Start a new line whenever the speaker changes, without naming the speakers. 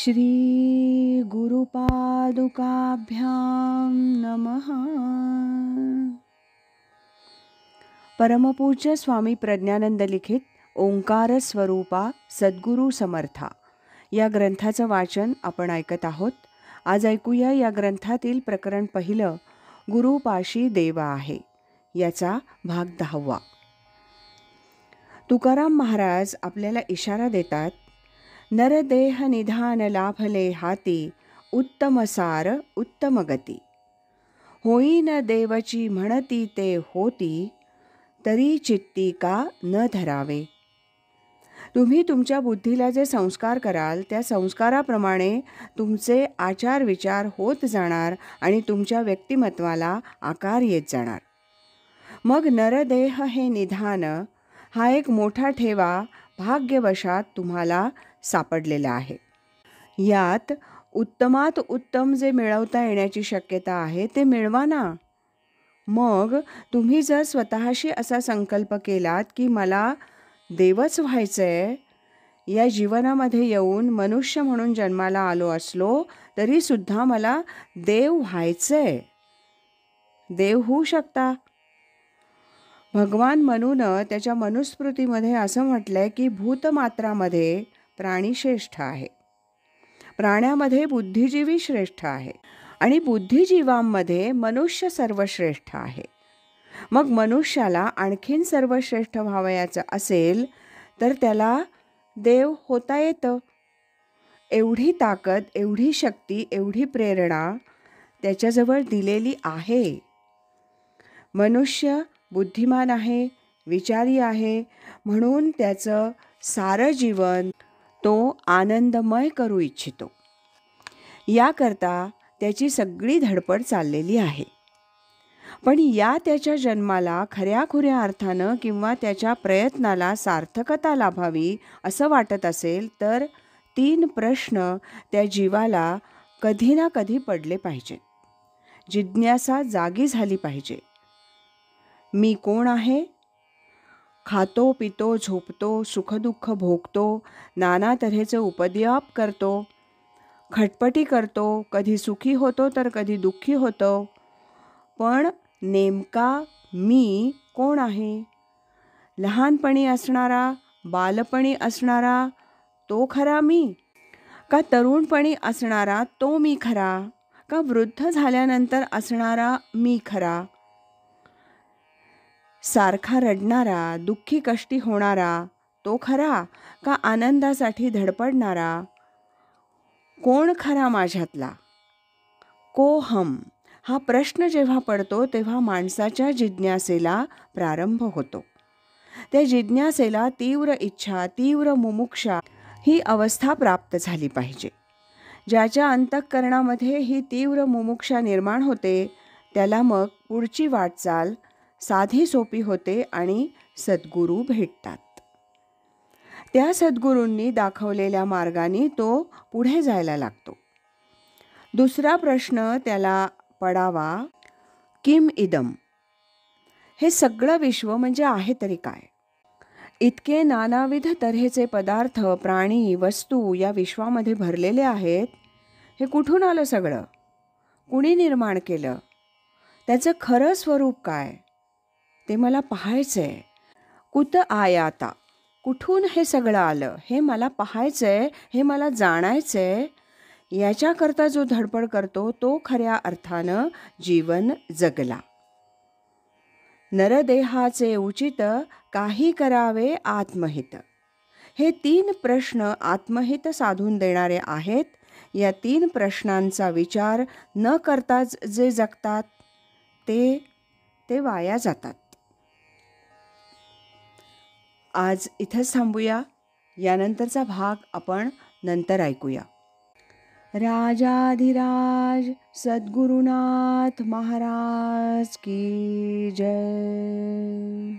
श्री गुरुपादुकाभ्यां नमः. परमपूज्य स्वामी प्रज्ञानंद लिखित ओंकार स्वरूपा सद्गुरु समर्था या ग्रंथाचं वाचन आपण ऐकत आहोत. आज ऐकूया या ग्रंथातील प्रकरण पहिलं, गुरुपाशी देवा आहे, याचा भाग 10. तुकाराम महाराज आपल्याला इशारा देतात, नरदेह निधान लाभले हाती, उत्तम सार उत्तम गती. होईन देवची म्हणती ते होती, तरी चित्ती का न धरावे. तुम्ही तुमच्या बुद्धीला जे संस्कार कराल त्या संस्काराप्रमाणे तुमचे आचार विचार होत जाणार आणि तुमच्या व्यक्तिमत्वाला आकार येत जाणार. मग नरदेह हे निधान हा एक मोठा ठेवा भाग्यवशात तुम्हाला सापडलेला आहे. यात उत्तमात उत्तम जे मिळवता येण्याची शक्यता आहे ते मिळवा ना. मग तुम्ही जर स्वतःशी असा संकल्प केलात की मला देवच व्हायचंय, या जीवनामध्ये येऊन मनुष्य म्हणून जन्माला आलो असलो तरीसुद्धा मला देव व्हायचंय, देव होऊ शकता. भगवान मनूनं त्याच्या मनुस्मृतीमध्ये असं म्हटलंय की भूतमात्रामध्ये प्राणी श्रेष्ठ आहे, प्राण्यामध्ये बुद्धिजीवी श्रेष्ठ आहे आणि बुद्धिजीवांमध्ये मनुष्य सर्वश्रेष्ठ आहे. मग मनुष्याला आणखीन सर्वश्रेष्ठ व्हावयाचं असेल तर त्याला देव होता येतं. एवढी ताकद, एवढी शक्ती, एवढी प्रेरणा त्याच्याजवळ दिलेली आहे. मनुष्य बुद्धिमान आहे, विचारी आहे, म्हणून त्याचं सारं जीवन तो आनंदमय करू इच्छितो. याकरता त्याची सगळी धडपड चाललेली आहे. पण या त्याच्या जन्माला खऱ्याखुऱ्या अर्थानं किंवा त्याच्या प्रयत्नाला सार्थकता लाभावी असं वाटत असेल तर 3 प्रश्न त्या जीवाला कधी ना कधी पडले पाहिजेत. जिज्ञासा जागी झाली पाहिजे. मी कोण आहे? खातो पितो झोपतो, सुखदुःख भोगतो, नाना तऱ्हेचे उपद्व्याप करतो, खटपटी करतो, कधी सुखी होतो तर कधी दुःखी होतो. पण नेमका मी कोण आहे? लहानपणी असणारा, बालपणी असणारा तो खरा मी? का तरुणपणी असणारा तो मी खरा? का वृद्ध झाल्यानंतर असणारा मी खरा? सारखा रडणारा, दुःखी कष्टी होणारा तो खरा? का आनंदासाठी धडपडणारा? कोण खरा माझ्यातला? कोहम हा प्रश्न जेव्हा पडतो तेव्हा माणसाच्या जिज्ञासेला प्रारंभ होतो. त्या जिज्ञासेला तीव्र इच्छा, तीव्र मुमुक्षा ही अवस्था प्राप्त झाली पाहिजे. ज्याच्या अंतःकरणामध्ये ही तीव्र मुमुक्षा निर्माण होते त्याला मग पुढची वाटचाल साधी सोपी होते आणि सद्गुरू भेटतात. त्या सद्गुरूंनी दाखवलेल्या मार्गाने तो पुढे जायला लागतो. दुसरा प्रश्न त्याला पडावा, किम इदम, हे सगळं विश्व म्हणजे आहे तरी काय? इतके नानाविध तऱ्हेचे पदार्थ, प्राणी, वस्तू या विश्वामध्ये भरलेले आहेत. हे कुठून आलं सगळं? कुणी निर्माण केलं? त्याचं खरं स्वरूप काय ते मला पाहायचंय. कुत आयाता, कुठून हे सगळं आलं हे मला पाहायचंय, हे मला जाणायचंय. याच्याकरता जो धडपड करतो तो खऱ्या अर्थानं जीवन जगला. नरदेहाचे उचित काही करावे आत्महित, हे 3 प्रश्न आत्महित साधून देणारे आहेत. या 3 प्रश्नांचा विचार न करताच जे जगतात ते वाया जातात. आज इथंच थांबूया. यानंतरचा भाग आपण नंतर ऐकूया. राजाधिराज सद्गुरुनाथ महाराज की जय.